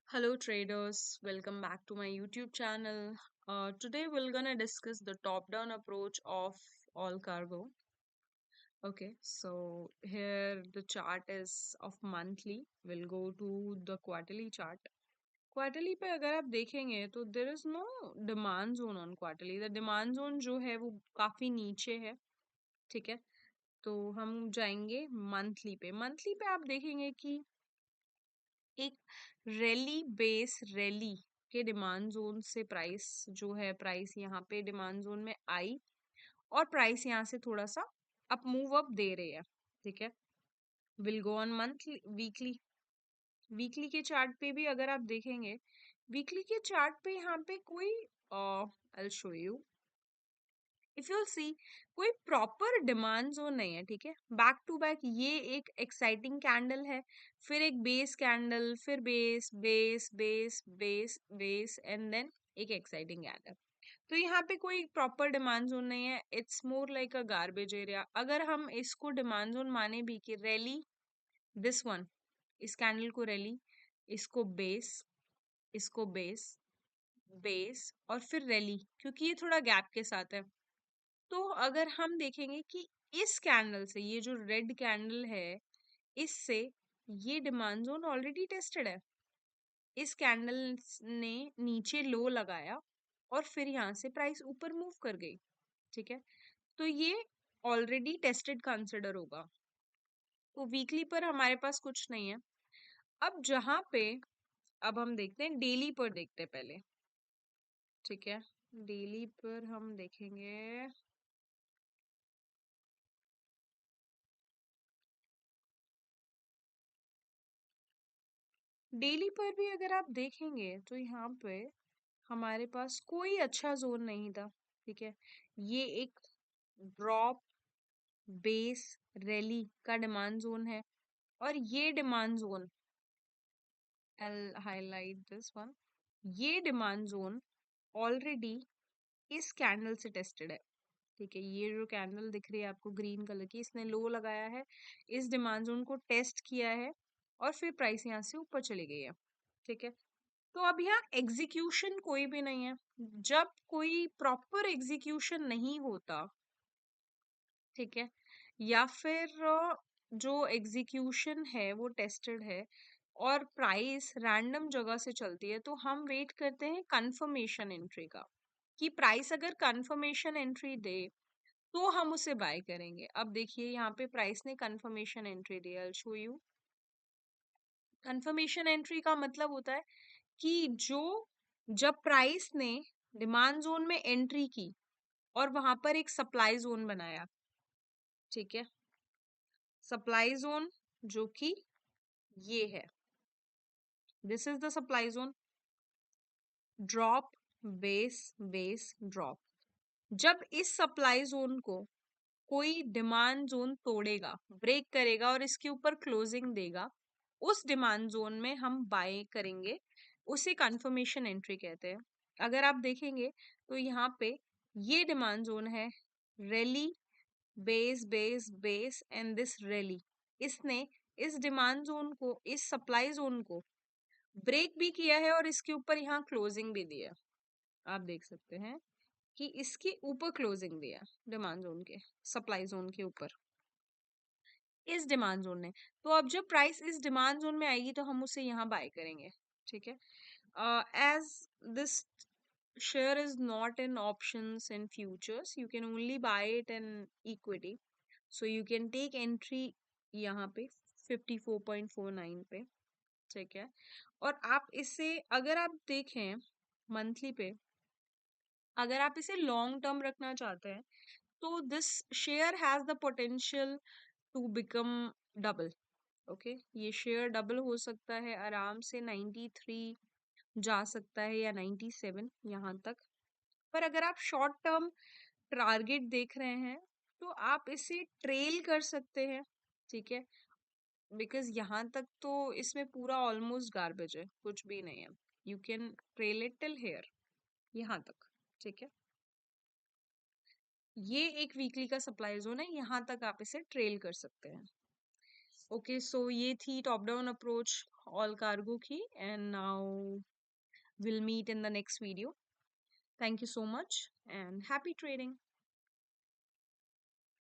Hello traders, welcome back to my YouTube channel. Today we're gonna discuss the top-down approach of all cargo. Okay, so here the chart is of monthly. We'll go to the quarterly chart. Quarterly पे अगर आप देखेंगे तो there is no demand zone on quarterly. The demand zone जो है वो काफी नीचे है. ठीक है, तो हम जाएंगे मंथली पे आप देखेंगे कि एक रैली बेस रैली के डिमांड जोन से प्राइस जो है प्राइस यहाँ पे डिमांड जोन में आई और प्राइस यहाँ से थोड़ा सा अप मूव अप दे रहे हैं. ठीक है, will go on monthly weekly के चार्ट पे भी अगर आप देखेंगे वीकली के चार्ट पे यहाँ पे कोई I show you if you see कोई प्रॉपर डिमांड जोन नहीं है. ठीक है, बैक टू बैक ये एक एक्साइटिंग कैंडल है, फिर एक बेस कैंडल, फिर base base base base base and then एक एक्साइटिंग कैंडल. तो यहाँ पे कोई प्रॉपर डिमांड जोन नहीं है. It's more like a garbage area. अगर हम इसको डिमांड जोन माने भी कि रैली दिस वन, इस कैंडल को रैली, इसको बेस, इसको बेस बेस और फिर रैली, क्योंकि ये थोड़ा गैप के साथ है. तो अगर हम देखेंगे कि इस कैंडल से ये जो रेड कैंडल है इससे ये डिमांड जोन ऑलरेडी टेस्टेड है. इस कैंडल ने नीचे लो लगाया और फिर यहाँ से प्राइस ऊपर मूव कर गई. ठीक है, तो ये ऑलरेडी टेस्टेड कंसिडर होगा. तो वीकली पर हमारे पास कुछ नहीं है. अब जहां पे अब हम देखते हैं डेली पर देखते हैं पहले. ठीक है, डेली पर हम देखेंगे. डेली पर भी अगर आप देखेंगे तो यहाँ पे हमारे पास कोई अच्छा जोन नहीं था. ठीक है, ये एक ड्रॉप बेस रैली का डिमांड जोन है और ये demand zone I highlight this one, ये डिमांड जोन ऑलरेडी इस कैंडल से टेस्टेड है. ठीक है, ये जो कैंडल दिख रही है आपको ग्रीन कलर की, इसने लो लगाया है, इस डिमांड जोन को टेस्ट किया है और फिर प्राइस यहाँ से ऊपर चली गई है. ठीक है, तो अब यहाँ एग्जीक्यूशन कोई भी नहीं है. जब कोई प्रॉपर एग्जीक्यूशन नहीं होता, ठीक है, या फिर जो एग्जीक्यूशन है वो टेस्टेड है और प्राइस रैंडम जगह से चलती है, तो हम वेट करते हैं कंफर्मेशन एंट्री का, कि प्राइस अगर कंफर्मेशन एंट्री दे तो हम उसे बाय करेंगे. अब देखिए यहाँ पे प्राइस ने कंफर्मेशन एंट्री दिया. आई शो यू. कंफर्मेशन एंट्री का मतलब होता है कि जो जब प्राइस ने डिमांड जोन में एंट्री की और वहां पर एक सप्लाई जोन बनाया. ठीक है, सप्लाई जोन जो कि ये है, this is the supply zone. Drop base base drop. जब इस सप्लाई जोन को कोई डिमांड जोन तोड़ेगा, ब्रेक करेगा और इसके ऊपर क्लोजिंग देगा, उस डिमांड जोन में हम बाय करेंगे. उसे कंफर्मेशन एंट्री कहते हैं. अगर आप देखेंगे तो यहाँ पे ये डिमांड जोन है rally base base base and this rally. इसने इस डिमांड जोन को, इस सप्लाई जोन को ब्रेक भी किया है और इसके ऊपर यहाँ क्लोजिंग भी दिया. आप देख सकते हैं कि इसके ऊपर क्लोजिंग दिया डिमांड जोन के, सप्लाई जोन के ऊपर इस डिमांड जोन ने. तो अब जब प्राइस इस डिमांड जोन में आएगी तो हम उसे यहाँ बाय करेंगे. ठीक है, as this share is not in options and futures, you can only buy it in equity, so you can take entry यहाँ पे 54.49 पे. ठीक है, और आप इसे अगर आप देखें मंथली पे, अगर आप इसे लॉन्ग टर्म रखना चाहते हैं तो this share has the potential to become double. Okay, ये शेयर डबल हो सकता है आराम से, 93 जा सकता है या 97 यहाँ तक. पर अगर आप शॉर्ट टर्म टारगेट देख रहे हैं तो आप इसे ट्रेल कर सकते हैं. ठीक है, बिकॉज यहाँ तक तो इसमें पूरा ऑलमोस्ट गार्बेज है, कुछ भी नहीं है. You can trail it till here, यहाँ तक. ठीक है, ये एक वीकली का सप्लाई जोन है, यहाँ तक आप इसे ट्रेल कर सकते हैं. ओके, सो ये थी top down approach all cargo key, and now we'll meet in the next video. Thank you so much and happy trading.